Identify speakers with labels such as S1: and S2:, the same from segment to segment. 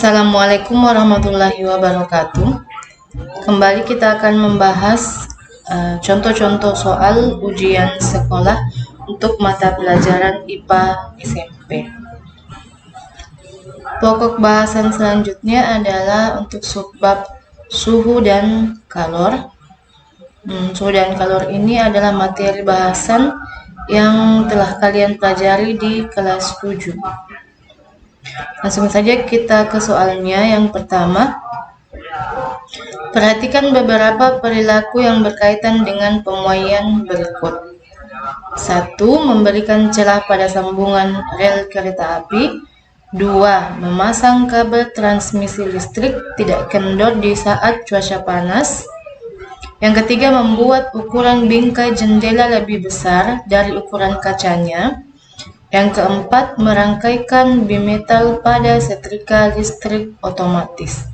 S1: Assalamualaikum warahmatullahi wabarakatuh. Kembali kita akan membahas contoh-contoh soal ujian sekolah untuk mata pelajaran IPA SMP. Pokok bahasan selanjutnya adalah untuk subbab suhu dan kalor. Suhu dan kalor ini adalah materi bahasan yang telah kalian pelajari di kelas 7. Langsung saja kita ke soalnya. Yang pertama, perhatikan beberapa perilaku yang berkaitan dengan pemuaian berikut. 1. Memberikan celah pada sambungan rel kereta api. 2. Memasang kabel transmisi listrik tidak kendor di saat cuaca panas. Yang ketiga, membuat ukuran bingkai jendela lebih besar dari ukuran kacanya. Yang keempat, merangkaikan bimetal pada setrika listrik otomatis.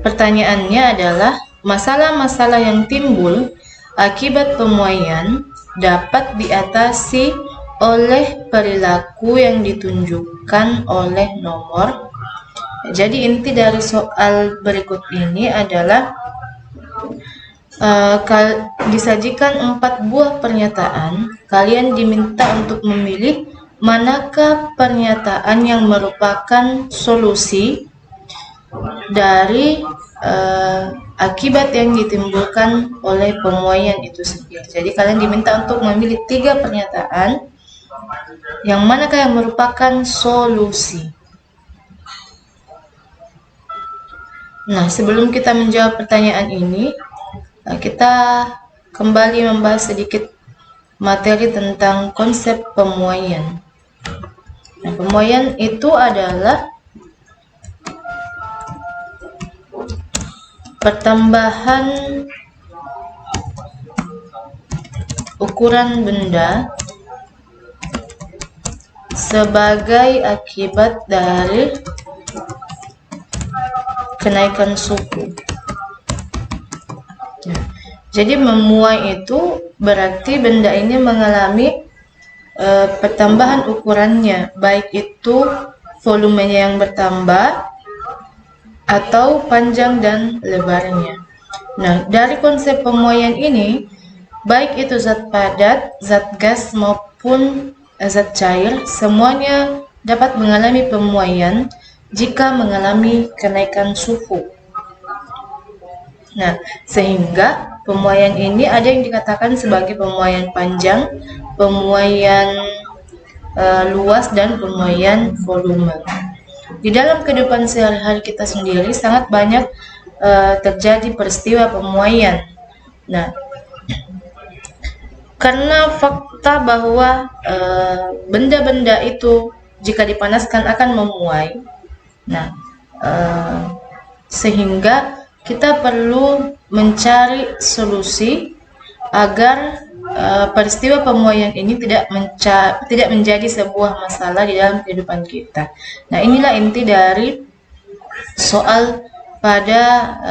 S1: Pertanyaannya adalah, masalah-masalah yang timbul akibat pemuaian dapat diatasi oleh perilaku yang ditunjukkan oleh nomor. Jadi inti dari soal berikut ini adalah disajikan 4 buah pernyataan. Kalian diminta untuk memilih manakah pernyataan yang merupakan solusi dari akibat yang ditimbulkan oleh pemuaian itu sendiri. Jadi kalian diminta untuk memilih 3 pernyataan yang manakah yang merupakan solusi. Nah, sebelum kita menjawab pertanyaan ini, kita kembali membahas sedikit materi tentang konsep pemuaian. Nah, pemuaian itu adalah pertambahan ukuran benda sebagai akibat dari kenaikan suhu. Jadi memuai itu berarti benda ini mengalami pertambahan ukurannya, baik itu volumenya yang bertambah atau panjang dan lebarnya. Nah, dari konsep pemuaian ini, baik itu zat padat, zat gas maupun zat cair, semuanya dapat mengalami pemuaian jika mengalami kenaikan suhu. Nah, sehingga pemuaian ini ada yang dikatakan sebagai pemuaian panjang, pemuaian luas, dan pemuaian volume. Di dalam kehidupan sehari-hari kita sendiri sangat banyak terjadi peristiwa pemuaian. Nah, karena fakta bahwa benda-benda itu jika dipanaskan akan memuai, nah sehingga kita perlu mencari solusi agar peristiwa pemuaian ini tidak menjadi sebuah masalah di dalam kehidupan kita. Nah, inilah inti dari soal pada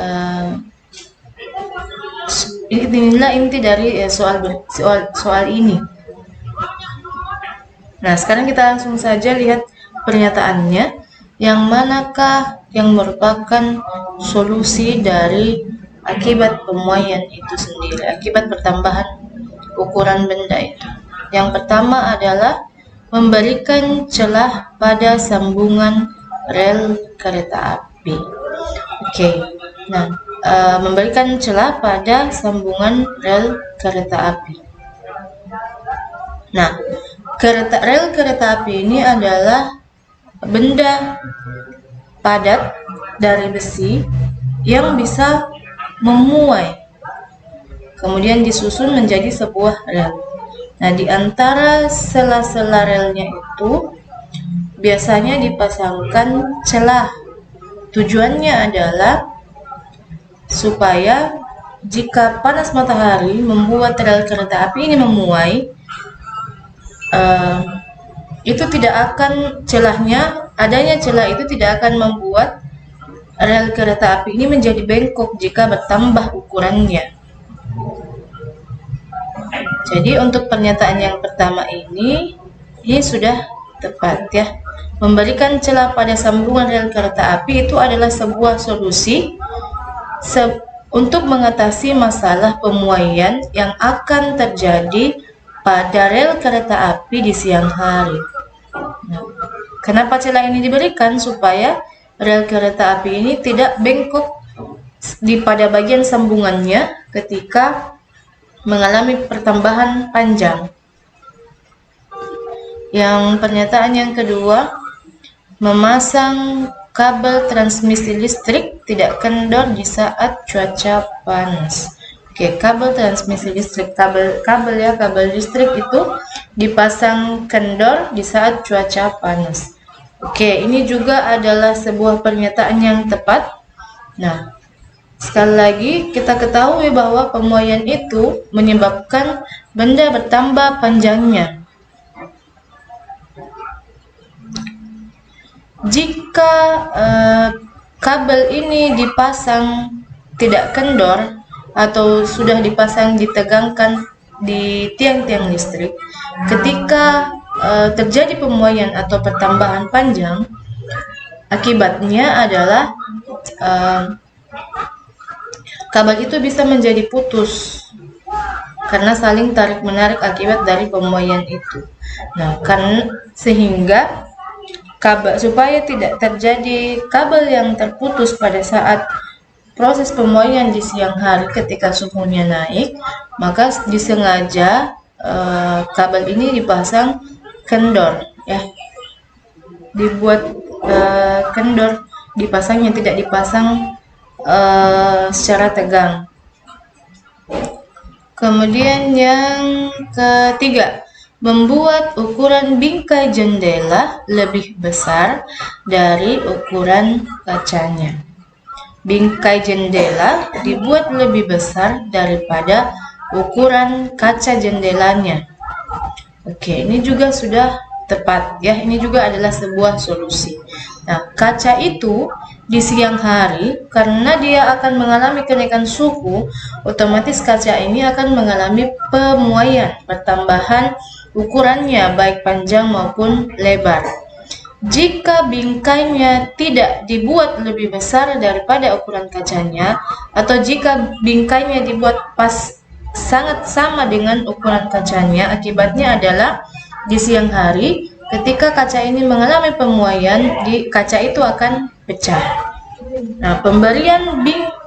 S1: soal ini. Nah, sekarang kita langsung saja lihat pernyataannya. Yang manakah yang merupakan solusi dari akibat pemuaian itu sendiri, akibat pertambahan ukuran benda itu? Yang pertama adalah memberikan celah pada sambungan rel kereta api. Nah, memberikan celah pada sambungan rel kereta api. Nah, rel kereta api ini adalah benda padat dari besi yang bisa memuai, kemudian disusun menjadi sebuah rel. Nah, di antara sela-sela relnya itu biasanya dipasangkan celah. Tujuannya adalah supaya jika panas matahari membuat rel kereta api ini memuai, itu tidak akan adanya celah itu tidak akan membuat rel kereta api ini menjadi bengkok jika bertambah ukurannya. Jadi untuk pernyataan yang pertama ini sudah tepat ya. memberikan celah pada sambungan rel kereta api itu adalah sebuah solusi untuk mengatasi masalah pemuaian yang akan terjadi pada rel kereta api di siang hari. Nah, kenapa celah ini diberikan? Supaya rel kereta api ini tidak bengkok pada bagian sambungannya ketika mengalami pertambahan panjang. Yang pernyataan yang kedua, memasang kabel transmisi listrik tidak kendor di saat cuaca panas. Oke, kabel transmisi listrik, kabel listrik itu dipasang kendor di saat cuaca panas. Oke, ini juga adalah sebuah pernyataan yang tepat. Nah, sekali lagi kita ketahui bahwa pemuaian itu menyebabkan benda bertambah panjangnya. Jika kabel ini dipasang tidak kendor atau sudah dipasang ditegangkan di tiang-tiang listrik, ketika terjadi pemuaian atau pertambahan panjang, akibatnya adalah kabel itu bisa menjadi putus karena saling tarik-menarik akibat dari pemuaian itu. Nah, sehingga supaya tidak terjadi kabel yang terputus pada saat proses pemuaian di siang hari ketika suhunya naik, maka disengaja kabel ini dipasang kendor, ya, dibuat kendor, dipasangnya tidak dipasang secara tegang. Kemudian yang ketiga, membuat ukuran bingkai jendela lebih besar dari ukuran kacanya. Bingkai jendela dibuat lebih besar daripada ukuran kaca jendelanya. Oke, ini juga sudah tepat, ya. Ini juga adalah sebuah solusi. Nah, kaca itu di siang hari, karena dia akan mengalami kenaikan suhu, otomatis kaca ini akan mengalami pemuaian, pertambahan ukurannya baik panjang maupun lebar. Jika bingkainya tidak dibuat lebih besar daripada ukuran kacanya, atau jika bingkainya dibuat pas sangat sama dengan ukuran kacanya, akibatnya adalah di siang hari ketika kaca ini mengalami pemuaian, kaca itu akan pecah. Nah,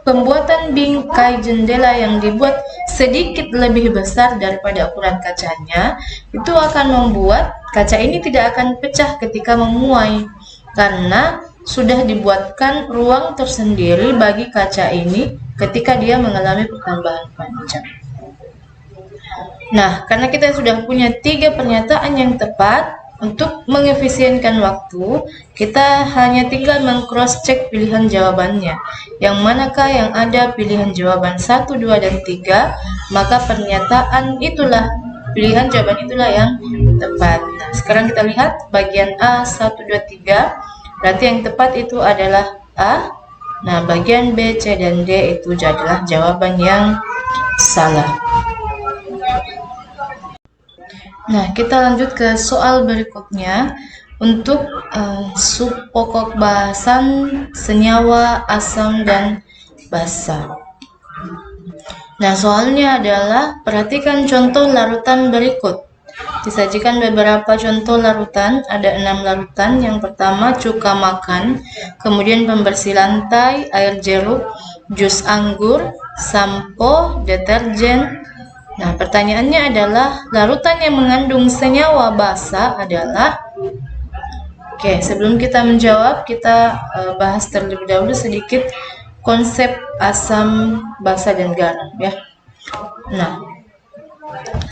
S1: pembuatan bingkai jendela yang dibuat sedikit lebih besar daripada ukuran kacanya itu akan membuat kaca ini tidak akan pecah ketika memuai, karena sudah dibuatkan ruang tersendiri bagi kaca ini ketika dia mengalami pertambahan panjang. Nah, karena kita sudah punya 3 pernyataan yang tepat, untuk mengefisienkan waktu, kita hanya tinggal meng-cross-check pilihan jawabannya. Yang manakah yang ada pilihan jawaban 1, 2, dan 3, maka pilihan jawaban itulah yang tepat. Nah, sekarang kita lihat bagian A 1, 2, 3. Berarti yang tepat itu adalah A. Nah, bagian B, C, dan D itu adalah jawaban yang salah. Nah, kita lanjut ke soal berikutnya. Untuk pokok bahasan senyawa, asam, dan basa. Nah, soalnya adalah perhatikan contoh larutan berikut. Disajikan beberapa contoh larutan, ada 6 larutan. Yang pertama cuka makan, kemudian pembersih lantai, air jeruk, jus anggur, sampo, deterjen. Nah, pertanyaannya adalah larutan yang mengandung senyawa basa adalah. Oke, sebelum kita menjawab, kita bahas terlebih dahulu sedikit konsep asam, basa, dan garam, ya. Nah,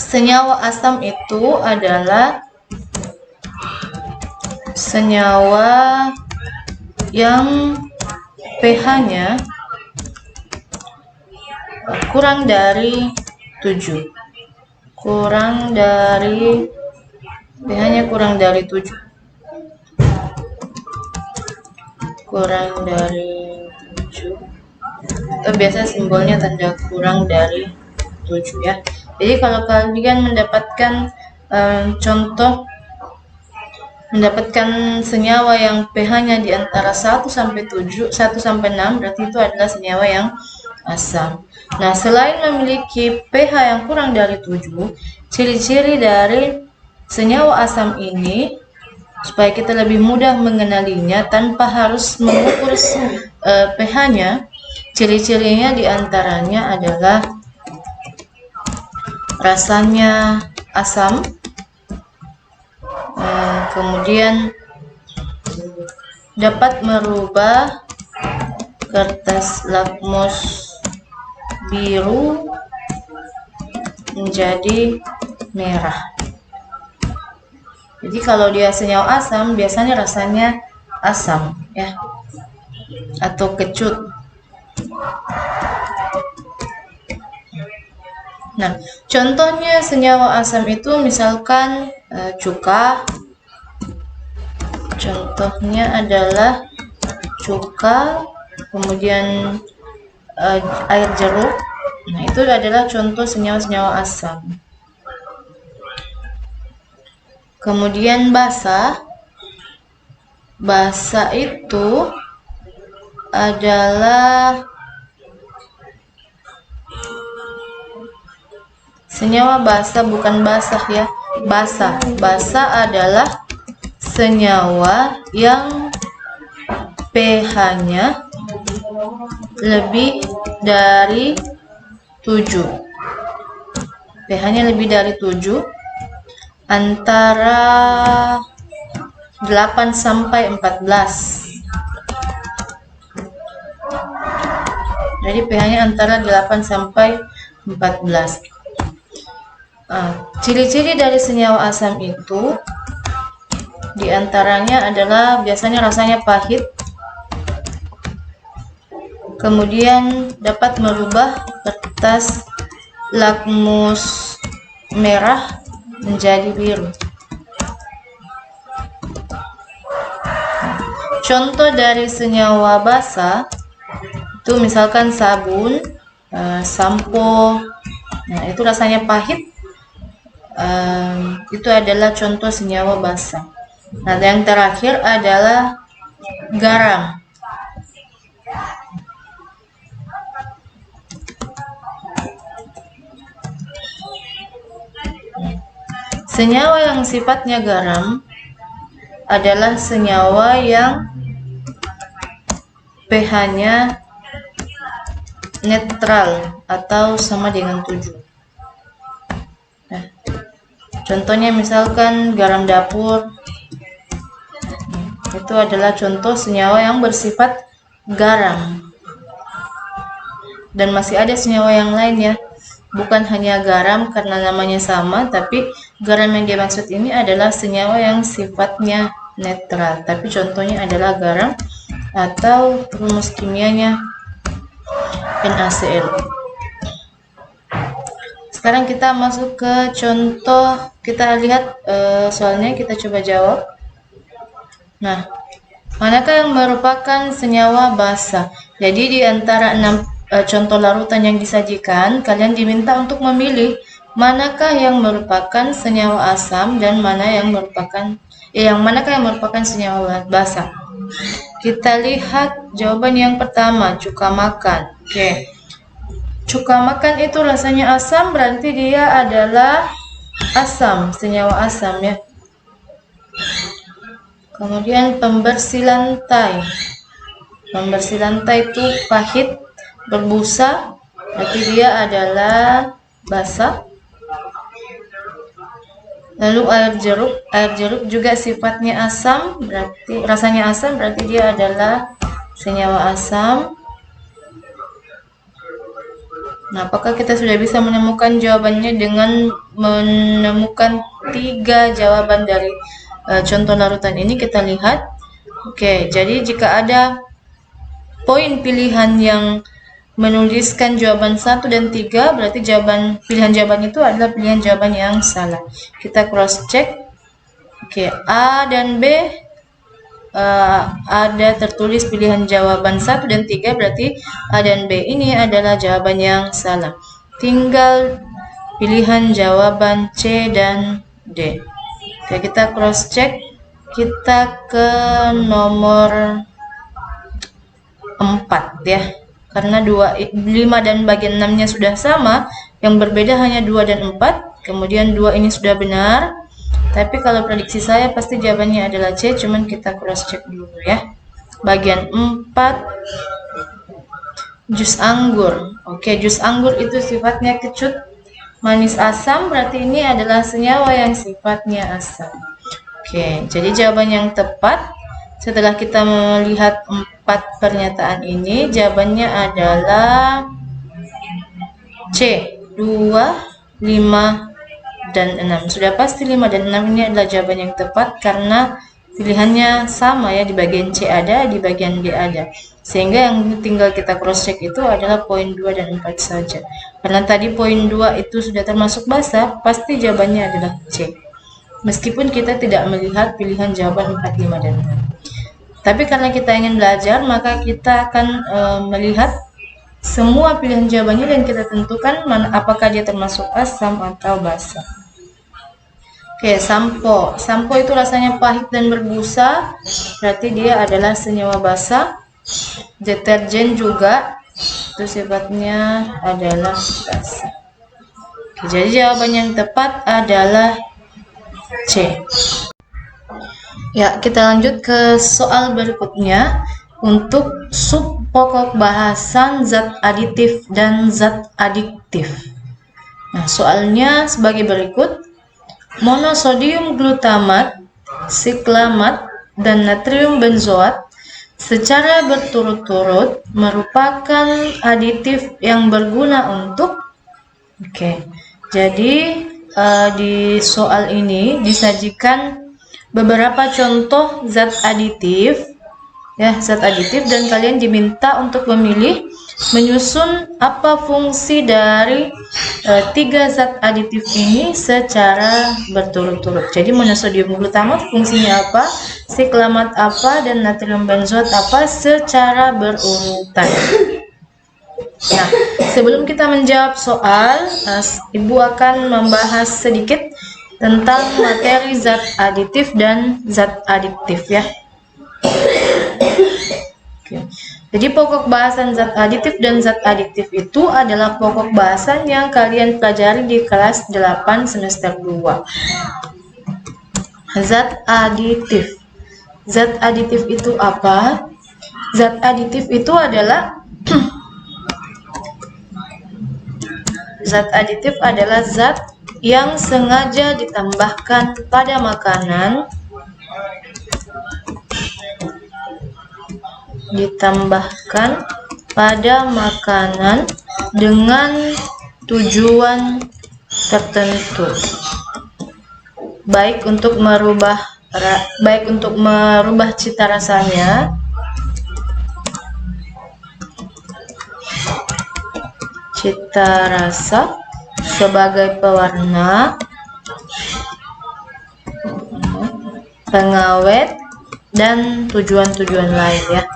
S1: senyawa asam itu adalah senyawa yang pH-nya kurang dari 7. pH-nya kurang dari 7. Kurang dari 7. Atau biasa simbolnya tanda kurang dari 7, ya. Jadi kalau kalian mendapatkan contoh mendapatkan senyawa yang pH-nya di antara 1 sampai 7, 1 sampai 6, berarti itu adalah senyawa yang asam. Nah, selain memiliki pH yang kurang dari 7, ciri-ciri dari senyawa asam ini supaya kita lebih mudah mengenalinya tanpa harus mengukur pH-nya, ciri-cirinya diantaranya adalah rasanya asam, kemudian dapat merubah kertas lakmus biru menjadi merah. Jadi kalau dia senyawa asam, biasanya rasanya asam ya, atau kecut. Nah, contohnya senyawa asam itu misalkan cuka. Contohnya adalah cuka, kemudian air jeruk. Nah, itu adalah contoh senyawa-senyawa asam. Kemudian basa. Basa itu adalah senyawa basa, bukan basah ya. Basa. Basa adalah senyawa yang pH-nya lebih dari 7. pH-nya lebih dari 7, antara 8 sampai 14. Jadi pH-nya antara 8 sampai 14. Ciri-ciri dari senyawa asam itu diantaranya adalah biasanya rasanya pahit, kemudian dapat merubah kertas lakmus merah menjadi biru. Contoh dari senyawa basa itu misalkan sabun, sampo. Nah, itu rasanya pahit. Itu adalah contoh senyawa basa. Nah, yang terakhir adalah garam. Senyawa yang sifatnya garam adalah senyawa yang pH-nya netral atau sama dengan 7. Nah, contohnya misalkan garam dapur. Itu adalah contoh senyawa yang bersifat garam. Dan masih ada senyawa yang lain ya. Bukan hanya garam karena namanya sama, tapi garam yang dimaksud ini adalah senyawa yang sifatnya netral. Tapi contohnya adalah garam atau rumus kimianya NaCl. Sekarang kita masuk ke contoh, kita lihat soalnya, kita coba jawab. Nah, manakah yang merupakan senyawa basa? Jadi di antara 6 contoh larutan yang disajikan, kalian diminta untuk memilih manakah yang merupakan senyawa asam dan manakah yang merupakan senyawa basa. Kita lihat jawaban yang pertama, cuka makan. Oke. Cuka makan itu rasanya asam, berarti dia adalah asam, senyawa asam ya. Kemudian pembersih lantai. Pembersih lantai itu pahit, berbusa, berarti dia adalah basa. Lalu air jeruk juga sifatnya asam, berarti rasanya asam, berarti dia adalah senyawa asam. Nah, apakah kita sudah bisa menemukan jawabannya dengan menemukan 3 jawaban dari contoh larutan ini? Kita lihat. Oke, jadi jika ada poin pilihan yang menuliskan jawaban 1 dan 3, berarti pilihan jawaban itu adalah pilihan jawaban yang salah. Kita cross check. Oke, A dan B ada tertulis pilihan jawaban 1 dan 3, berarti A dan B ini adalah jawaban yang salah. Tinggal pilihan jawaban C dan D. Oke, kita cross check. kita ke nomor 4 ya. Karena 5 dan bagian 6-nya sudah sama, yang berbeda hanya 2 dan 4. Kemudian 2 ini sudah benar. Tapi kalau prediksi saya pasti jawabannya adalah C, cuman kita cross check dulu ya. Bagian 4, jus anggur. Oke, jus anggur itu sifatnya kecut, manis, asam, berarti ini adalah senyawa yang sifatnya asam. Oke, jadi jawaban yang tepat setelah kita melihat 4 pernyataan ini, jawabannya adalah C, 2, 5, dan 6. Sudah pasti 5 dan 6 ini adalah jawaban yang tepat karena pilihannya sama ya, di bagian C ada, di bagian D ada. Sehingga yang tinggal kita cross check itu adalah poin 2 dan 4 saja. Karena tadi poin 2 itu sudah termasuk basah, pasti jawabannya adalah C. Meskipun kita tidak melihat pilihan jawaban 4, 5, dan 6. Tapi karena kita ingin belajar, maka kita akan melihat semua pilihan jawabannya dan kita tentukan apakah dia termasuk asam atau basa. Oke, sampo. Sampo itu rasanya pahit dan berbusa, berarti dia adalah senyawa basa. Deterjen juga, itu sifatnya adalah basa. Oke, jadi jawaban yang tepat adalah C. Ya, kita lanjut ke soal berikutnya. Untuk sub pokok bahasan zat aditif dan zat adiktif. Nah, soalnya sebagai berikut. Monosodium glutamat, siklamat, dan natrium benzoat secara berturut-turut merupakan aditif yang berguna untuk jadi di soal ini disajikan beberapa contoh zat aditif ya, zat aditif, dan kalian diminta untuk memilih menyusun apa fungsi dari 3 zat aditif ini secara berturut-turut. Jadi monosodium glutamat fungsinya apa, siklamat apa, dan natrium benzoat apa secara berurutan. Nah, sebelum kita menjawab soal, Ibu akan membahas sedikit tentang materi zat aditif dan zat adiktif ya. Jadi pokok bahasan zat aditif dan zat adiktif itu adalah pokok bahasan yang kalian pelajari di kelas 8 semester 2. Zat aditif. Zat aditif itu apa? Zat aditif itu adalah zat aditif adalah zat yang sengaja ditambahkan pada makanan dengan tujuan tertentu, baik untuk merubah cita rasanya, cita rasa sebagai pewarna, pengawet, dan tujuan-tujuan lain ya.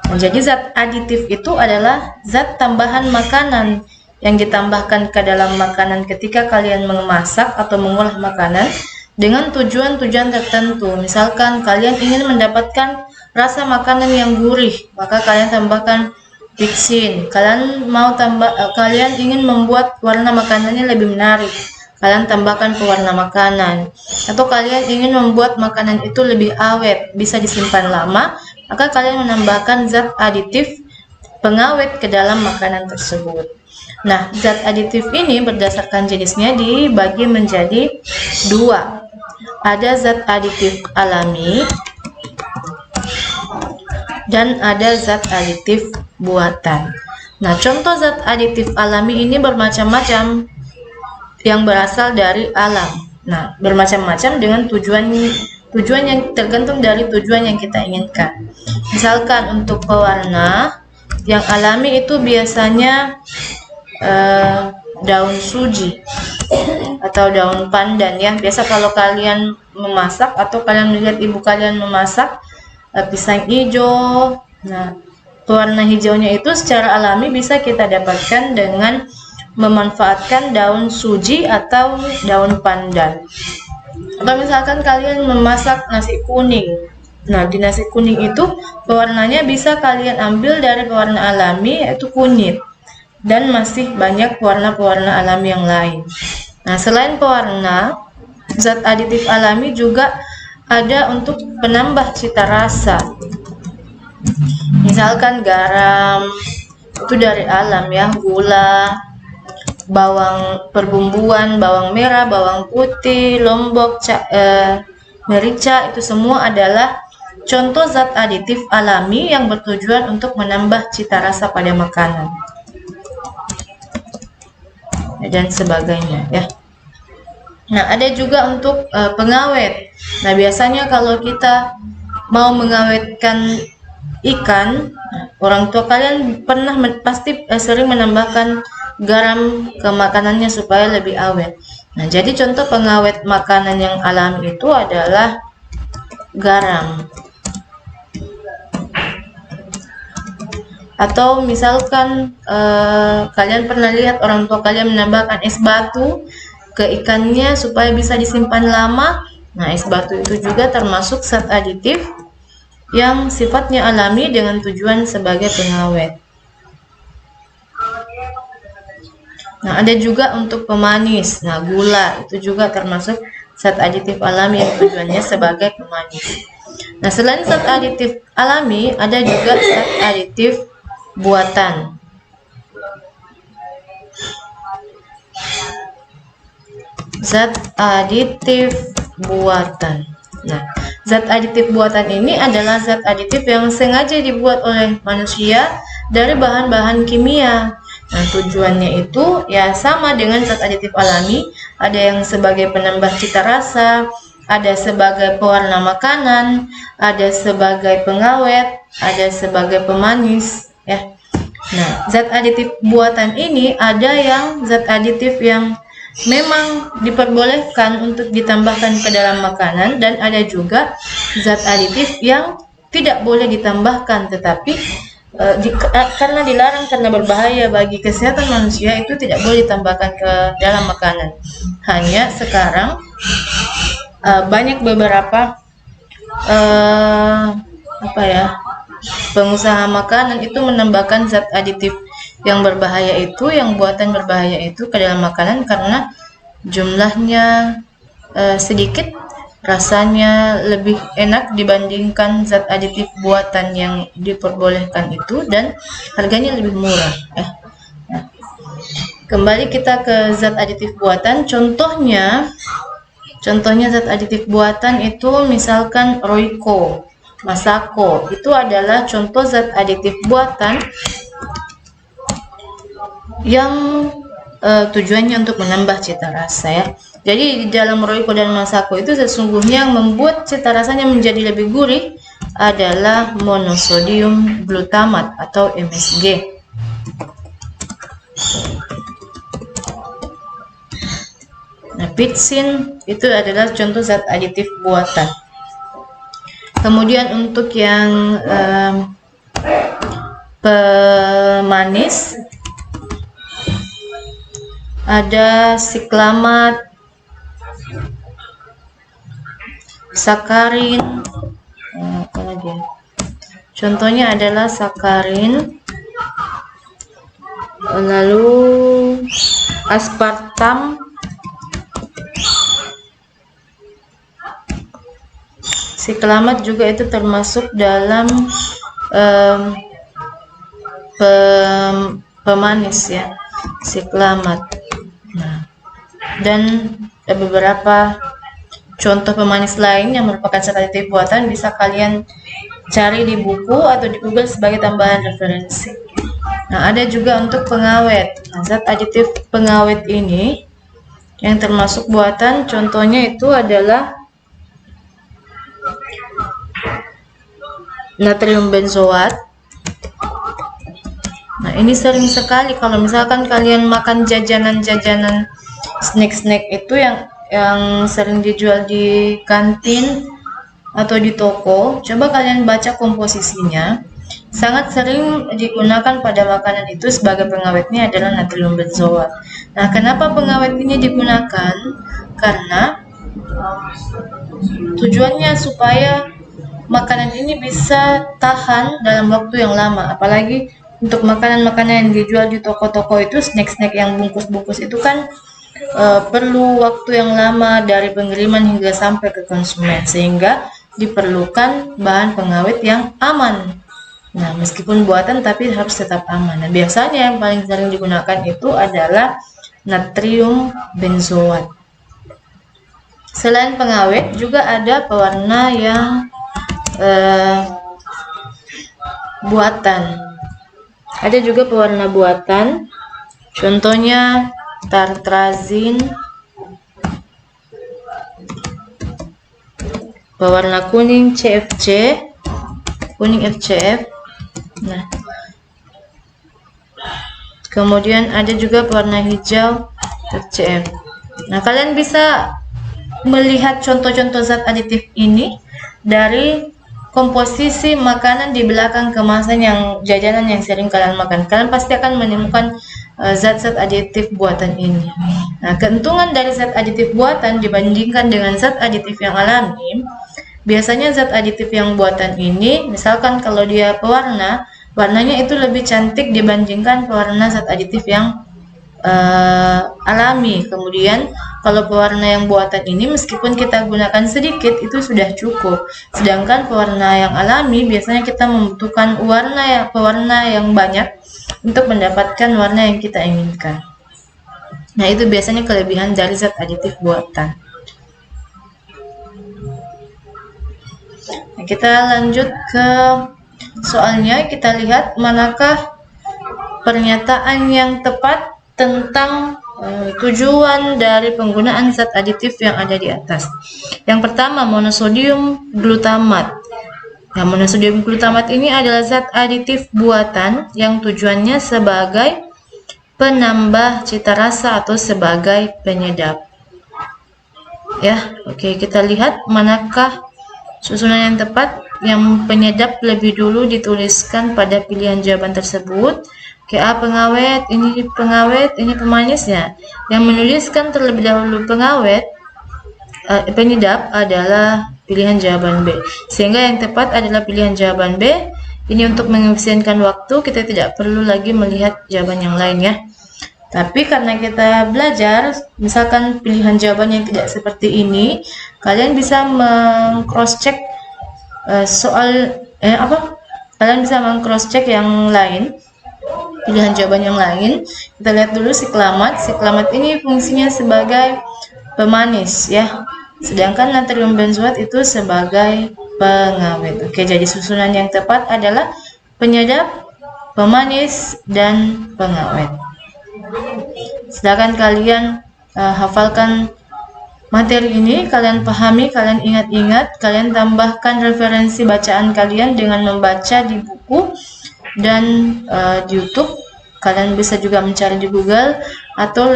S1: Nah, jadi zat aditif itu adalah zat tambahan makanan yang ditambahkan ke dalam makanan ketika kalian memasak atau mengolah makanan dengan tujuan-tujuan tertentu. Misalkan kalian ingin mendapatkan rasa makanan yang gurih, maka kalian tambahkan peksin. Kalian ingin membuat warna makanannya lebih menarik, kalian tambahkan pewarna makanan. Atau kalian ingin membuat makanan itu lebih awet, bisa disimpan lama, maka kalian menambahkan zat aditif pengawet ke dalam makanan tersebut. Nah, zat aditif ini berdasarkan jenisnya dibagi menjadi 2. Ada zat aditif alami dan ada zat aditif buatan. Nah, contoh zat aditif alami ini bermacam-macam yang berasal dari alam. Nah, bermacam-macam dengan tujuan yang tergantung dari tujuan yang kita inginkan. Misalkan untuk pewarna yang alami itu biasanya daun suji atau daun pandan ya. Biasa kalau kalian memasak atau kalian melihat ibu kalian memasak pisang hijau. Nah, pewarna hijaunya itu secara alami bisa kita dapatkan dengan memanfaatkan daun suji atau daun pandan. Atau misalkan kalian memasak nasi kuning. Nah, di nasi kuning itu pewarnanya bisa kalian ambil dari pewarna alami, yaitu kunyit. Dan masih banyak pewarna-pewarna alami yang lain. Nah, selain pewarna, zat aditif alami juga ada untuk penambah cita rasa. Misalkan garam, itu dari alam ya, gula, bawang perbumbuan, bawang merah, bawang putih, lombok, merica, itu semua adalah contoh zat aditif alami yang bertujuan untuk menambah cita rasa pada makanan dan sebagainya ya. Nah, ada juga untuk pengawet. Nah, biasanya kalau kita mau mengawetkan ikan, orang tua kalian pernah pasti sering menambahkan garam ke makanannya supaya lebih awet. Nah, jadi contoh pengawet makanan yang alami itu adalah garam. Atau misalkan kalian pernah lihat orang tua kalian menambahkan es batu ke ikannya supaya bisa disimpan lama. Nah, es batu itu juga termasuk zat aditif yang sifatnya alami dengan tujuan sebagai pengawet. Nah, ada juga untuk pemanis. Nah, gula itu juga termasuk zat aditif alami yang tujuannya sebagai pemanis. Nah, selain zat aditif alami, ada juga zat aditif buatan. Zat aditif buatan. Nah, zat aditif buatan ini adalah zat aditif yang sengaja dibuat oleh manusia dari bahan-bahan kimia. Nah, tujuannya itu ya sama dengan zat aditif alami, ada yang sebagai penambah cita rasa, ada sebagai pewarna makanan, ada sebagai pengawet, ada sebagai pemanis ya. Nah, zat aditif buatan ini ada yang zat aditif yang memang diperbolehkan untuk ditambahkan ke dalam makanan, dan ada juga zat aditif yang tidak boleh ditambahkan, tetapi karena dilarang karena berbahaya bagi kesehatan manusia, itu tidak boleh ditambahkan ke dalam makanan. Hanya sekarang banyak beberapa pengusaha makanan itu menambahkan zat aditif yang berbahaya itu, yang buatan berbahaya itu ke dalam makanan karena jumlahnya sedikit, rasanya lebih enak dibandingkan zat aditif buatan yang diperbolehkan itu, dan harganya lebih murah. Nah, kembali kita ke zat aditif buatan. Contohnya zat aditif buatan itu misalkan Royco, Masako, itu adalah contoh zat aditif buatan yang tujuannya untuk menambah cita rasa ya. Jadi di dalam Royco dan Masako itu sesungguhnya yang membuat cita rasanya menjadi lebih gurih adalah monosodium glutamat atau MSG. Nah, pitsin itu adalah contoh zat aditif buatan. Kemudian untuk yang pemanis ada siklamat, sakarin, apa lagi? Contohnya adalah sakarin, lalu aspartam, siklamat juga itu termasuk dalam pemanis ya, siklamat. Nah, dan beberapa contoh pemanis lain yang merupakan zat aditif buatan bisa kalian cari di buku atau di Google sebagai tambahan referensi. Nah, ada juga untuk pengawet. Nah, zat aditif pengawet ini yang termasuk buatan, contohnya itu adalah natrium benzoat. Nah, ini sering sekali kalau misalkan kalian makan jajanan-jajanan, snack-snack itu yang sering dijual di kantin atau di toko, coba kalian baca komposisinya. Sangat sering digunakan pada makanan itu sebagai pengawetnya adalah natrium benzoat. Nah, kenapa pengawet ini digunakan? Karena Tujuannya supaya makanan ini bisa tahan dalam waktu yang lama, apalagi untuk makanan-makanan yang dijual di toko-toko itu, snack-snack yang bungkus-bungkus itu kan perlu waktu yang lama dari pengiriman hingga sampai ke konsumen, sehingga diperlukan bahan pengawet yang aman. Nah, meskipun buatan tapi harus tetap aman. Nah, biasanya yang paling sering digunakan itu adalah natrium benzoat. Selain pengawet, juga ada pewarna yang buatan. Ada juga pewarna buatan, contohnya tartrazin, pewarna kuning CFC, kuning FCF. Nah, kemudian ada juga pewarna hijau FCF. Nah, kalian bisa melihat contoh-contoh zat aditif ini dari komposisi makanan di belakang kemasan yang jajanan yang sering kalian makan. Kalian pasti akan menemukan zat-zat aditif buatan ini. Nah, keuntungan dari zat aditif buatan dibandingkan dengan zat aditif yang alami, biasanya zat aditif yang buatan ini, misalkan kalau dia pewarna, warnanya itu lebih cantik dibandingkan pewarna zat aditif yang alami. Kemudian kalau pewarna yang buatan ini meskipun kita gunakan sedikit itu sudah cukup, sedangkan pewarna yang alami biasanya kita membutuhkan pewarna yang banyak untuk mendapatkan warna yang kita inginkan. Nah, itu biasanya kelebihan dari zat aditif buatan. Nah, kita lanjut ke soalnya. Kita lihat manakah pernyataan yang tepat tentang tujuan dari penggunaan zat aditif yang ada di atas. Yang pertama, monosodium glutamat. Nah, monosodium glutamat ini adalah zat aditif buatan yang tujuannya sebagai penambah cita rasa atau sebagai penyedap. Ya, oke, kita lihat manakah susunan yang tepat. Yang penyedap lebih dulu dituliskan pada pilihan jawaban tersebut. A pengawet, ini pemanisnya. Yang menuliskan terlebih dahulu penyedap adalah pilihan jawaban B. Sehingga yang tepat adalah pilihan jawaban B. Ini untuk mengefisienkan waktu, kita tidak perlu lagi melihat jawaban yang lain ya. Tapi karena kita belajar, misalkan pilihan jawaban yang tidak seperti ini, kalian bisa meng-cross-check kalian bisa meng-cross-check yang lain, pilihan jawaban yang lain. Kita lihat dulu siklamat. Siklamat ini fungsinya sebagai pemanis ya, sedangkan natrium benzoat itu sebagai pengawet. Oke, jadi susunan yang tepat adalah penyedap, pemanis, dan pengawet. Silakan kalian hafalkan materi ini, kalian pahami, kalian ingat-ingat, kalian tambahkan referensi bacaan kalian dengan membaca di buku dan di YouTube. Kalian bisa juga mencari di Google, atau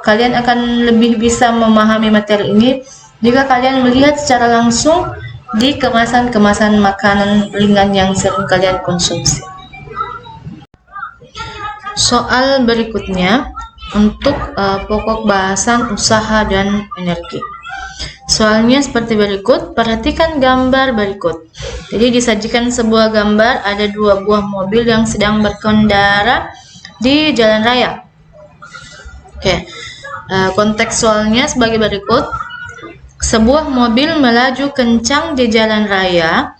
S1: kalian akan lebih bisa memahami materi ini jika kalian melihat secara langsung di kemasan-kemasan makanan ringan yang sering kalian konsumsi. Soal berikutnya untuk pokok bahasan usaha dan energi. Soalnya seperti berikut, perhatikan gambar berikut. Jadi disajikan sebuah gambar, ada dua buah mobil yang sedang berkendara di jalan raya. Oke, konteks soalnya sebagai berikut. Sebuah mobil melaju kencang di jalan raya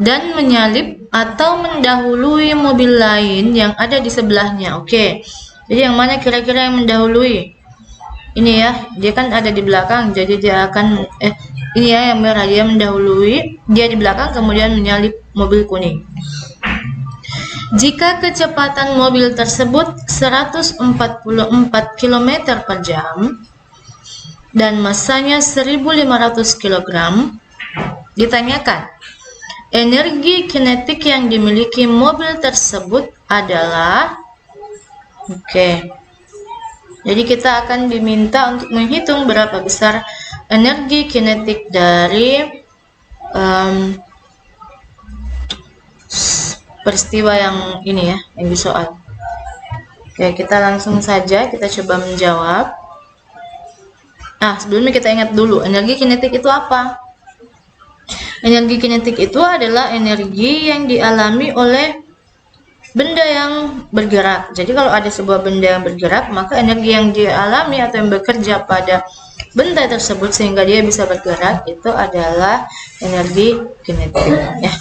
S1: dan menyalip atau mendahului mobil lain yang ada di sebelahnya. Oke. Jadi yang mana kira-kira yang mendahului? Ini ya, dia kan ada di belakang, jadi dia akan ini ya yang merah, dia mendahului, dia di belakang kemudian menyalip mobil kuning. Jika kecepatan mobil tersebut 144 km per jam dan massanya 1500 kg, ditanyakan energi kinetik yang dimiliki mobil tersebut adalah. Oke, jadi kita akan diminta untuk menghitung berapa besar energi kinetik dari peristiwa yang ini ya, yang di soal. Oke, kita langsung saja kita coba menjawab. Nah, sebelumnya kita ingat dulu, energi kinetik itu apa? Energi kinetik itu adalah energi yang dialami oleh benda yang bergerak. Jadi kalau ada sebuah benda yang bergerak, maka energi yang dialami atau yang bekerja pada benda tersebut sehingga dia bisa bergerak itu adalah energi kinetik, ya.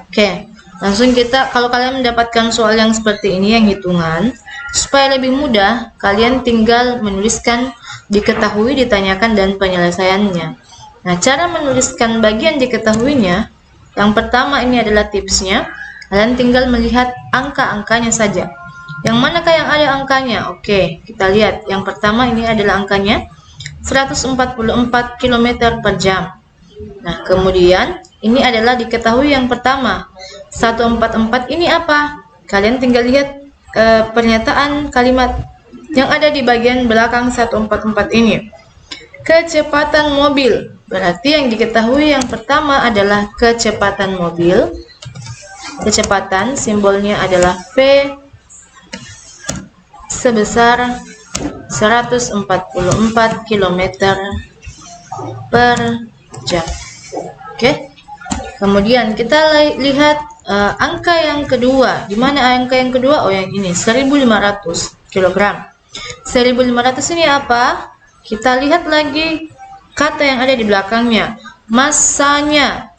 S1: Oke, langsung kita, kalau kalian mendapatkan soal yang seperti ini yang hitungan, supaya lebih mudah, kalian tinggal menuliskan diketahui, ditanyakan, dan penyelesaiannya. Nah, cara menuliskan bagian diketahuinya, yang pertama ini adalah tipsnya. Kalian tinggal melihat angka-angkanya saja. Yang manakah yang ada angkanya? Oke, kita lihat. Yang pertama ini adalah angkanya 144 km per jam. Nah, kemudian ini adalah diketahui yang pertama. 144 ini apa? Kalian tinggal lihat pernyataan kalimat yang ada di bagian belakang 144 ini. Kecepatan mobil. Berarti yang diketahui yang pertama adalah kecepatan mobil. Kecepatan simbolnya adalah V sebesar 144 km per jam. Oke. Kemudian kita lihat angka yang kedua. Di mana angka yang kedua? Oh, yang ini, 1500 kg. 1500 ini apa? Kita lihat lagi kata yang ada di belakangnya. Massanya.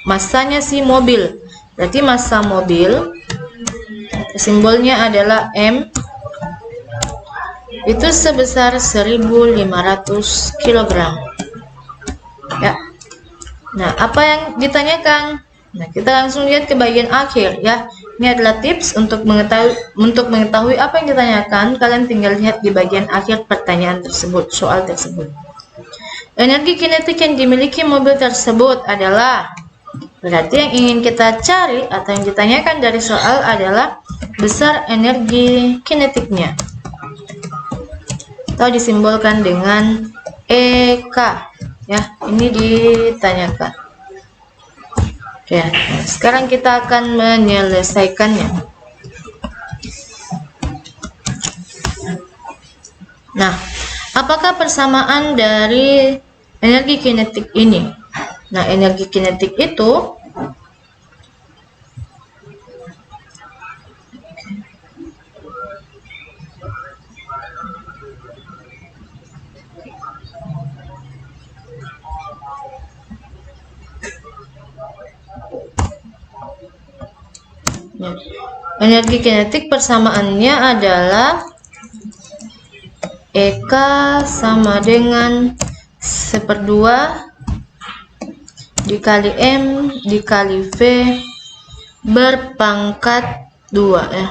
S1: Massanya si mobil. Berarti massa mobil simbolnya adalah M. Itu sebesar 1500 kg. Ya. Nah, apa yang ditanyakan? Nah, kita langsung lihat ke bagian akhir, ya. Ini adalah tips untuk mengetahui apa yang ditanyakan. Kalian tinggal lihat di bagian akhir pertanyaan tersebut, soal tersebut. Energi kinetik yang dimiliki mobil tersebut adalah, berarti yang ingin kita cari atau yang ditanyakan dari soal adalah besar energi kinetiknya, atau disimbolkan dengan EK, ya. Ini ditanyakan. Oke, nah, sekarang kita akan menyelesaikannya. Nah, apakah persamaan dari energi kinetik ini? Nah, energi kinetik itu energi kinetik persamaannya adalah EK sama dengan 1/2 dikali M dikali V berpangkat 2, ya.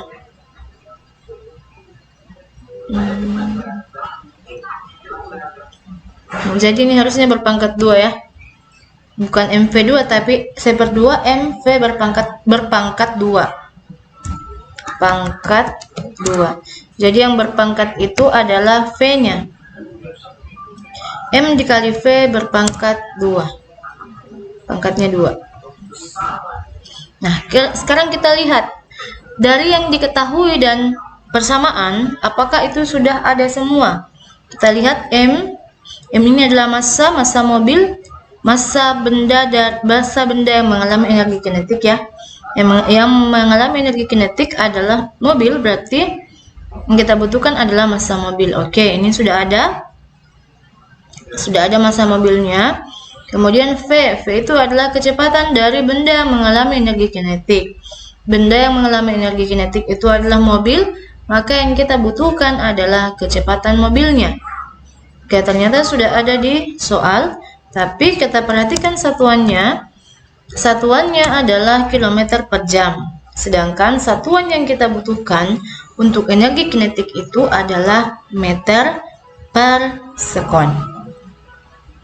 S1: Jadi ini harusnya berpangkat 2, ya. Bukan MV2 tapi 1/2 MV berpangkat 2. Pangkat 2. Jadi yang berpangkat itu adalah V-nya. M dikali V berpangkat 2. Pangkatnya 2. Nah, sekarang kita lihat dari yang diketahui dan persamaan, apakah itu sudah ada semua? Kita lihat M. M ini adalah massa mobil, massa benda yang mengalami energi kinetik, ya. Yang mengalami energi kinetik adalah mobil, berarti yang kita butuhkan adalah massa mobil. Oke, ini sudah ada massa mobilnya. Kemudian V itu adalah kecepatan dari benda yang mengalami energi kinetik. Benda yang mengalami energi kinetik itu adalah mobil, maka yang kita butuhkan adalah kecepatan mobilnya. Oke, ternyata sudah ada di soal, tapi kita perhatikan satuannya. Satuannya adalah kilometer per jam. Sedangkan satuan yang kita butuhkan untuk energi kinetik itu adalah meter per sekon.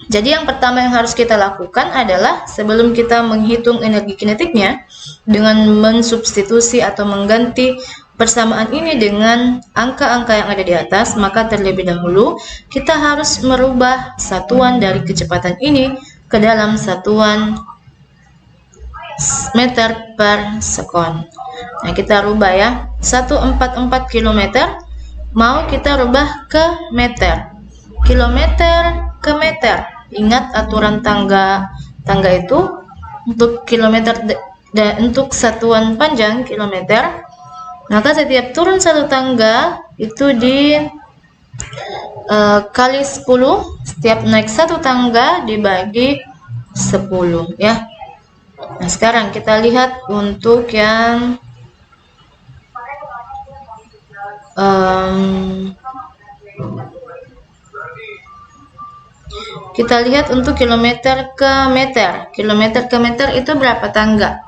S1: Jadi yang pertama yang harus kita lakukan adalah sebelum kita menghitung energi kinetiknya dengan mensubstitusi atau mengganti persamaan ini dengan angka-angka yang ada di atas, maka terlebih dahulu kita harus merubah satuan dari kecepatan ini ke dalam satuan meter per sekon. Nah, kita rubah, ya. 144 km mau kita rubah ke meter. Kilometer ke meter. Ingat aturan tangga itu untuk kilometer untuk satuan panjang kilometer, maka setiap turun satu tangga itu kali 10, setiap naik satu tangga dibagi 10 ya. Nah, sekarang kita lihat untuk yang kita lihat untuk kilometer ke meter. Kilometer ke meter itu berapa tangga?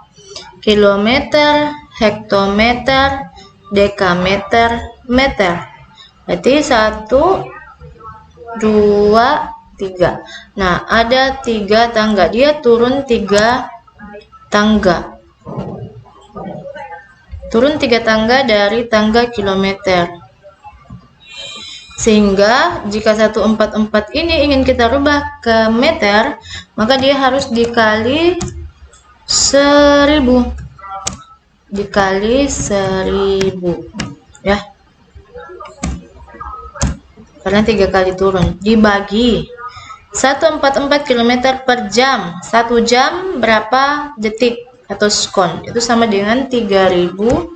S1: Kilometer, hektometer, dekameter, meter. Berarti 1, 2, 3. Nah, ada 3 tangga. Dia turun 3 tangga. Turun 3 tangga dari tangga kilometer. Sehingga jika 144 ini ingin kita rubah ke meter, maka dia harus dikali 1000. Dikali 1000 ya. Karena 3 kali turun. Dibagi 144 km per jam. 1 jam berapa detik atau sekon? Itu sama dengan 3600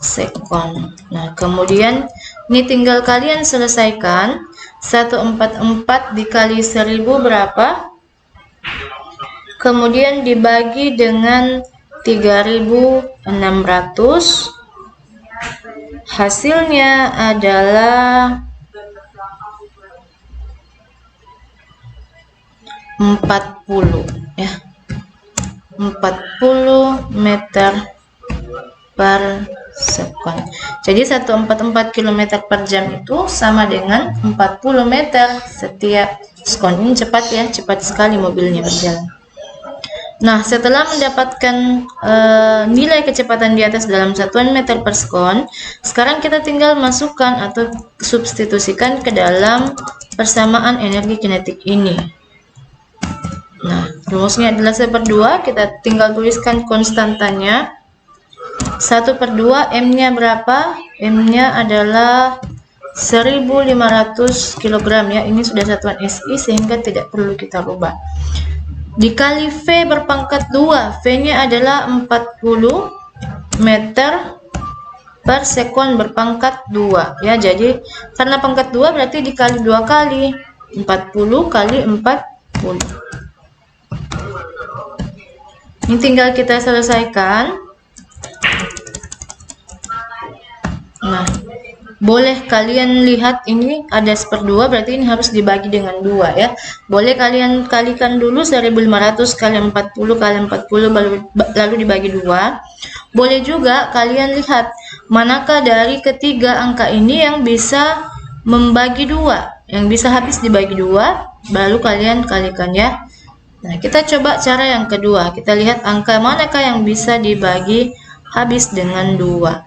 S1: sekon. Nah, kemudian ini tinggal kalian selesaikan. 144 dikali 1000 berapa? Kemudian dibagi dengan 3600. Hasilnya adalah 40 ya. 40 meter per sekon. Jadi 144 km per jam itu sama dengan 40 meter setiap sekon. Ini cepat ya, cepat sekali mobilnya berjalan. Nah, setelah mendapatkan nilai kecepatan di atas dalam satuan meter per sekon, sekarang kita tinggal masukkan atau substitusikan ke dalam persamaan energi kinetik ini. Nah, rumusnya adalah 1/2, kita tinggal tuliskan konstantanya. 1/2, M-nya berapa? M-nya adalah 1500 kg ya. Ini sudah satuan SI sehingga tidak perlu kita rubah. Dikali V berpangkat 2, V-nya adalah 40 meter per sekon berpangkat 2 ya. Jadi karena pangkat 2 berarti dikali 2 kali, 40 kali 40. Ini tinggal kita selesaikan. Nah, boleh kalian lihat ini ada 1/2, berarti ini harus dibagi dengan 2 ya. Boleh kalian kalikan dulu 1500 kali 40 kali 40 lalu dibagi 2. Boleh juga kalian lihat manakah dari ketiga angka ini yang bisa membagi 2, yang bisa habis dibagi 2, baru kalian kalikan ya. Nah, kita coba cara yang kedua. Kita lihat angka manakah yang bisa dibagi habis dengan 2.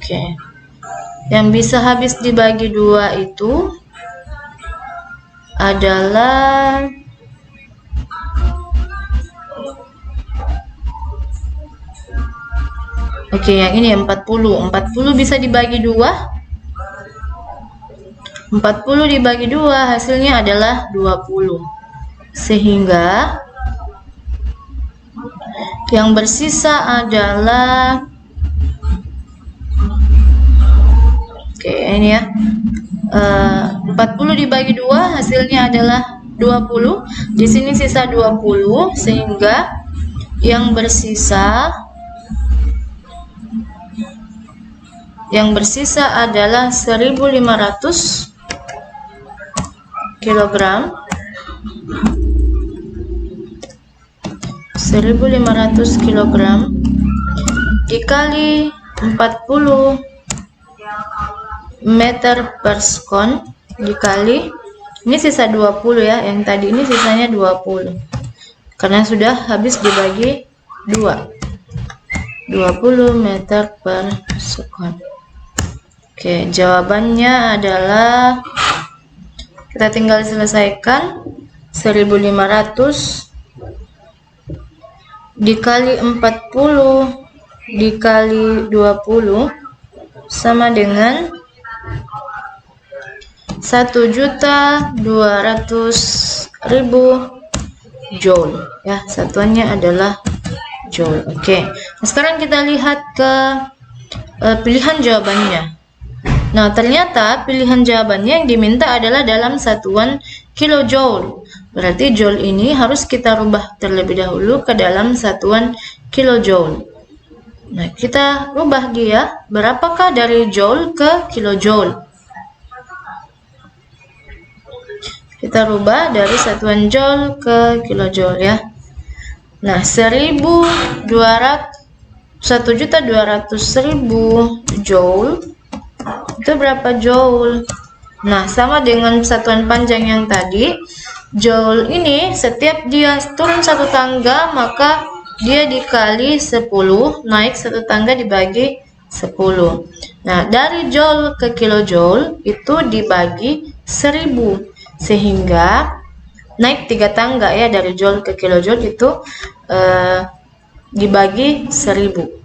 S1: Oke. Yang bisa habis dibagi 2 itu adalah yang ini 40. 40 bisa dibagi 2. 40 dibagi 2 hasilnya adalah 20. Sehingga yang bersisa adalah ini ya. 40 dibagi 2 hasilnya adalah 20. Di sini sisa 20 sehingga yang bersisa adalah 1500 kilogram. 1500 kilogram dikali 40 meter per sekon dikali ini sisa 20 ya, yang tadi ini sisanya 20 karena sudah habis dibagi 2. 20 meter per sekon. Oke, jawabannya adalah kita tinggal selesaikan. 1500 dikali 40 dikali 20 sama dengan 1.200.000 joule ya, satuannya adalah joule. Oke. Nah, sekarang kita lihat ke pilihan jawabannya. Nah, ternyata pilihan jawabannya yang diminta adalah dalam satuan kilojoule. Berarti joule ini harus kita rubah terlebih dahulu ke dalam satuan kilojoule. Nah, kita rubah dia. Berapakah dari joule ke kilojoule? Kita rubah dari satuan joule ke kilojoule ya. Nah, 1.200.000 joule itu berapa joule? Nah, sama dengan satuan panjang yang tadi. Joule ini setiap dia turun satu tangga, maka dia dikali 10, naik satu tangga dibagi 10. Nah, dari joule ke kilojoule itu dibagi 1000, sehingga naik 3 tangga ya, dari joule ke kilojoule itu dibagi 1000.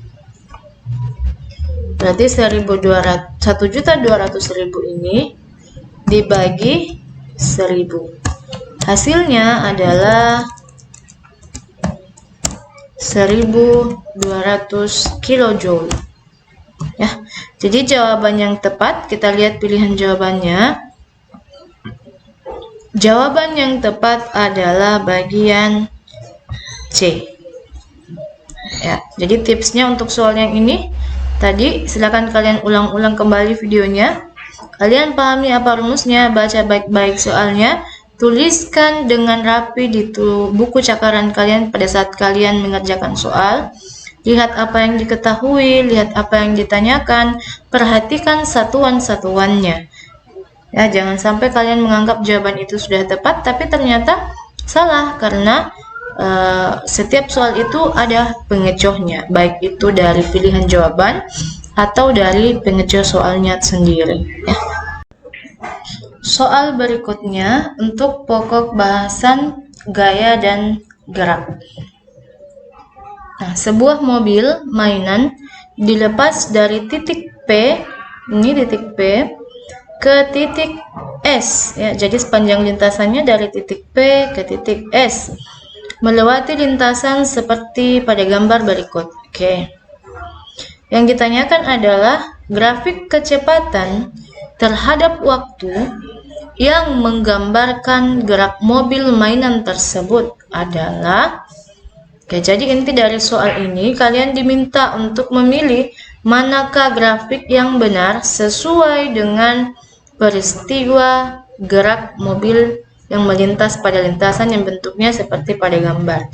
S1: Berarti 1.200.000 ini dibagi 1000. Hasilnya adalah 1.200 kilojoule. Ya. Jadi jawaban yang tepat, kita lihat pilihan jawabannya. Jawaban yang tepat adalah bagian C. Ya, jadi tipsnya untuk soal yang ini tadi, silakan kalian ulang-ulang kembali videonya. Kalian pahami apa rumusnya, baca baik-baik soalnya, tuliskan dengan rapi di buku cakaran kalian pada saat kalian mengerjakan soal. Lihat apa yang diketahui, lihat apa yang ditanyakan, perhatikan satuan-satuannya. Ya, jangan sampai kalian menganggap jawaban itu sudah tepat, tapi ternyata salah karena setiap soal itu ada pengecohnya, baik itu dari pilihan jawaban atau dari pengecoh soalnya sendiri. Ya. Soal berikutnya untuk pokok bahasan gaya dan gerak. Nah, sebuah mobil mainan dilepas dari titik P, ini titik P, ke titik S. Ya, jadi sepanjang lintasannya dari titik P ke titik S, melewati lintasan seperti pada gambar berikut. Oke. Yang ditanyakan adalah grafik kecepatan terhadap waktu yang menggambarkan gerak mobil mainan tersebut adalah. Oke, jadi inti dari soal ini kalian diminta untuk memilih manakah grafik yang benar sesuai dengan peristiwa gerak mobil yang melintas pada lintasan yang bentuknya seperti pada gambar.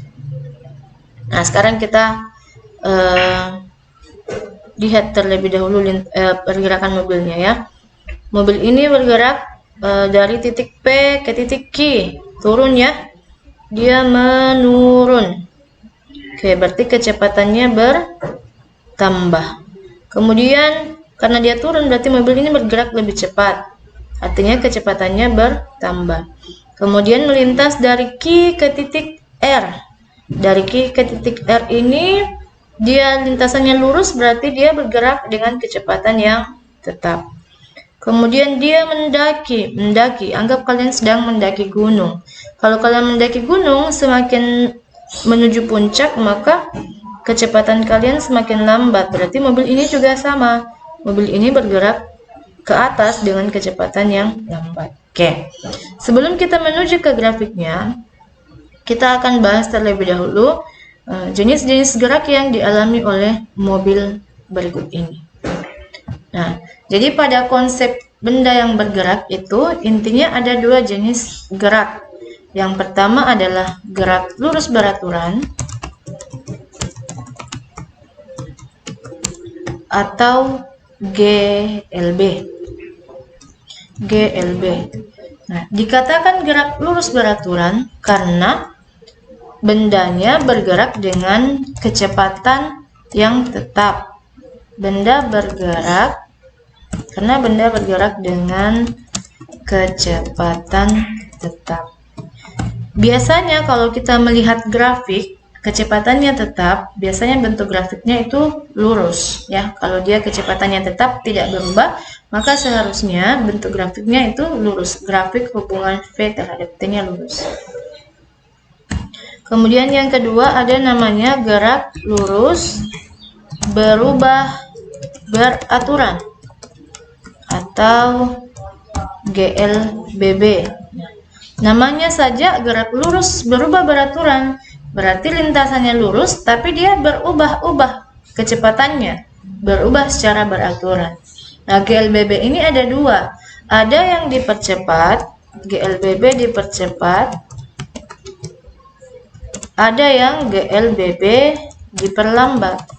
S1: Nah, sekarang kita lihat terlebih dahulu pergerakan mobilnya ya. Mobil ini bergerak dari titik P ke titik Q, turun ya. Dia menurun. Oke, berarti kecepatannya bertambah. Kemudian karena dia turun berarti mobil ini bergerak lebih cepat. Artinya kecepatannya bertambah. Kemudian melintas dari Q ke titik R. Dari Q ke titik R ini dia lintasannya lurus, berarti dia bergerak dengan kecepatan yang tetap. Kemudian dia mendaki. Anggap kalian sedang mendaki gunung. Kalau kalian mendaki gunung, semakin menuju puncak, maka kecepatan kalian semakin lambat. Berarti mobil ini juga sama. Mobil ini bergerak ke atas dengan kecepatan yang lambat. Oke. Sebelum kita menuju ke grafiknya, kita akan bahas terlebih dahulu jenis-jenis gerak yang dialami oleh mobil berikut ini. Nah, jadi pada konsep benda yang bergerak itu intinya ada dua jenis gerak. Yang pertama adalah gerak lurus beraturan atau GLB. Nah, dikatakan gerak lurus beraturan karena bendanya bergerak dengan kecepatan yang tetap. Benda bergerak karena benda bergerak dengan kecepatan tetap. Biasanya kalau kita melihat grafik, kecepatannya tetap, biasanya bentuk grafiknya itu lurus ya. Kalau dia kecepatannya tetap tidak berubah, maka seharusnya bentuk grafiknya itu lurus. Grafik hubungan V terhadap T-nya lurus. Kemudian yang kedua ada namanya gerak lurus berubah beraturan atau GLBB. Namanya saja gerak lurus berubah beraturan, berarti lintasannya lurus tapi dia berubah-ubah kecepatannya, berubah secara beraturan. Nah, GLBB ini ada dua, ada yang dipercepat, GLBB dipercepat, ada yang GLBB diperlambat.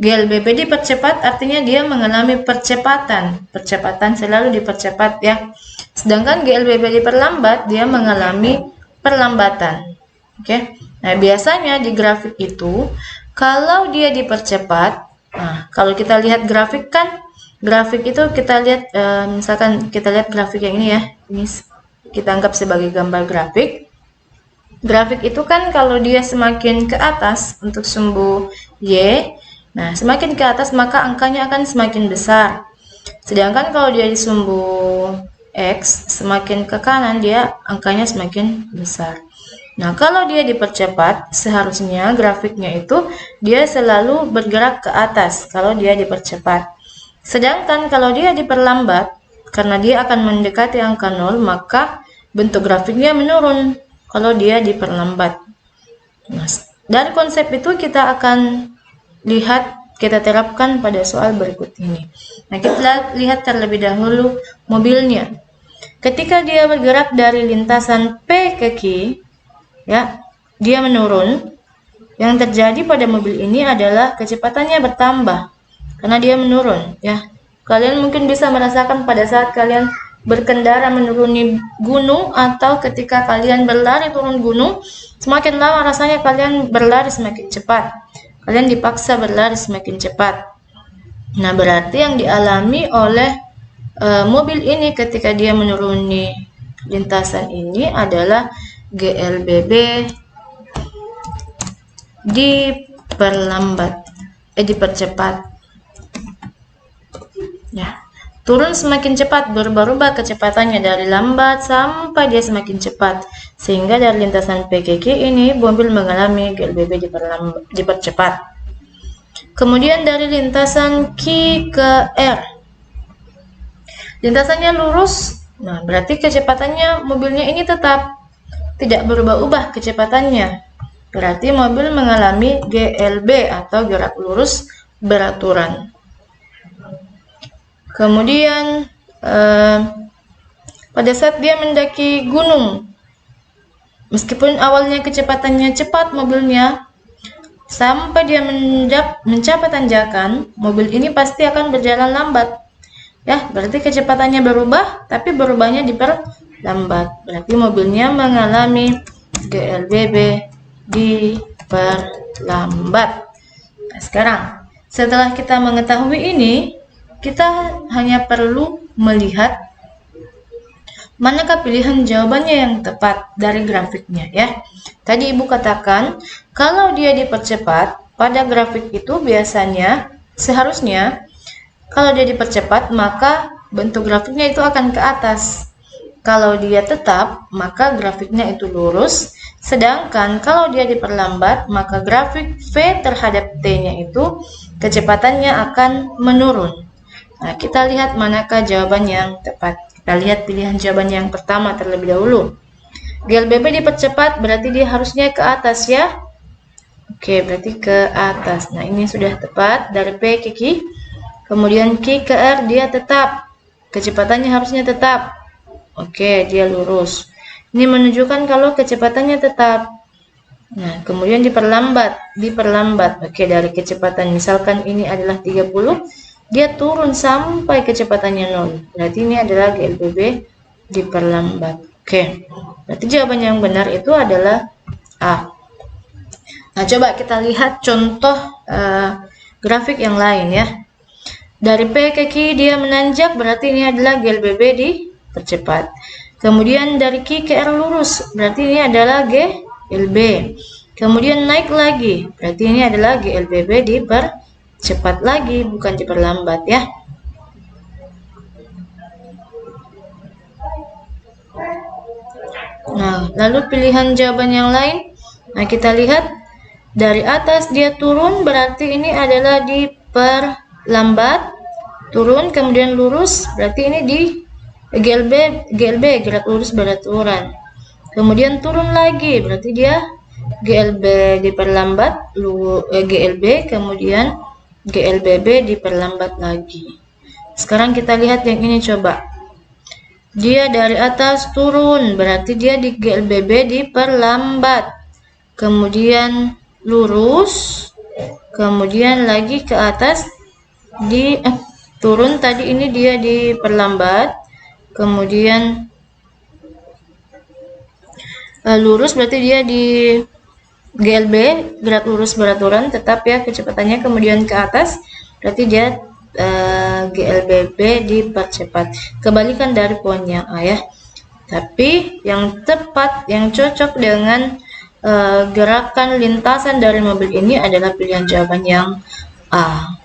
S1: GLBB dipercepat artinya dia mengalami percepatan. Percepatan selalu dipercepat ya. Sedangkan GLBB diperlambat dia mengalami perlambatan. Oke. Nah, biasanya di grafik itu kalau dia dipercepat, nah kalau kita lihat grafik kan, grafik itu kita lihat misalkan kita lihat grafik yang ini ya. Ini kita anggap sebagai gambar grafik. Grafik itu kan kalau dia semakin ke atas untuk sumbu Y, nah, semakin ke atas maka angkanya akan semakin besar. Sedangkan kalau dia di sumbu X, semakin ke kanan dia angkanya semakin besar. Nah, kalau dia dipercepat, seharusnya grafiknya itu dia selalu bergerak ke atas kalau dia dipercepat. Sedangkan kalau dia diperlambat, karena dia akan mendekati angka 0, maka bentuk grafiknya menurun kalau dia diperlambat. Nah, dari konsep itu kita akan kita terapkan pada soal berikut ini. Nah, kita lihat terlebih dahulu mobilnya. Ketika dia bergerak dari lintasan P ke Q, ya, dia menurun. Yang terjadi pada mobil ini adalah kecepatannya bertambah karena dia menurun, ya. Kalian mungkin bisa merasakan pada saat kalian berkendara menuruni gunung atau ketika kalian berlari turun gunung, semakin lama rasanya kalian berlari semakin cepat. Kalian dipaksa berlari semakin cepat. Nah, berarti yang dialami oleh mobil ini ketika dia menuruni lintasan ini adalah GLBB dipercepat. Ya, turun semakin cepat, berubah-ubah kecepatannya dari lambat sampai dia semakin cepat. Sehingga dari lintasan P ke Q ini mobil mengalami GLBB dipercepat. Kemudian dari lintasan Q ke R, lintasannya lurus. Nah, berarti kecepatannya mobilnya ini tetap tidak berubah-ubah kecepatannya. Berarti mobil mengalami GLB atau gerak lurus beraturan. Kemudian pada saat dia mendaki gunung, meskipun awalnya kecepatannya cepat mobilnya, sampai dia mencapai tanjakan, mobil ini pasti akan berjalan lambat. Ya, berarti kecepatannya berubah, tapi berubahnya diperlambat. Berarti mobilnya mengalami GLBB diperlambat. Nah, sekarang, setelah kita mengetahui ini, kita hanya perlu melihat manakah pilihan jawabannya yang tepat dari grafiknya ya. Tadi Ibu katakan kalau dia dipercepat pada grafik itu biasanya seharusnya kalau dia dipercepat maka bentuk grafiknya itu akan ke atas. Kalau dia tetap maka grafiknya itu lurus. Sedangkan kalau dia diperlambat maka grafik V terhadap T-nya itu kecepatannya akan menurun. Nah, kita lihat manakah jawaban yang tepat. Kita lihat pilihan jawaban yang pertama terlebih dahulu. GLBB dipercepat berarti dia harusnya ke atas ya. Oke, berarti ke atas. Nah, ini sudah tepat dari P ke Q. Kemudian Q ke R dia tetap. Kecepatannya harusnya tetap. Oke, dia lurus. Ini menunjukkan kalau kecepatannya tetap. Nah, kemudian diperlambat. Oke, dari kecepatan misalkan ini adalah 30. Dia turun sampai kecepatannya 0. Berarti ini adalah GLBB diperlambat. Oke. Berarti jawaban yang benar itu adalah A. Nah, coba kita lihat contoh grafik yang lain ya. Dari P ke Q dia menanjak, berarti ini adalah GLBB dipercepat. Kemudian dari Q ke R lurus, berarti ini adalah GLB. Kemudian naik lagi, berarti ini adalah GLBB dipercepat lagi, bukan diperlambat ya. Nah, lalu pilihan jawaban yang lain. Nah, kita lihat dari atas dia turun, berarti ini adalah diperlambat. Turun, kemudian lurus, berarti ini di GLB gerak lurus beraturan. Kemudian turun lagi, berarti dia GLB diperlambat, GLB, kemudian GLBB diperlambat lagi. Sekarang kita lihat yang ini coba. Dia dari atas turun, berarti dia di GLBB diperlambat. Kemudian lurus, kemudian lagi ke atas turun, tadi ini dia diperlambat, kemudian lurus, berarti dia di GLB gerak lurus beraturan tetap ya kecepatannya, kemudian ke atas berarti dia GLBB dipercepat, kebalikan dari poin yang A ya. Tapi yang tepat, yang cocok dengan gerakan lintasan dari mobil ini adalah pilihan jawaban yang A.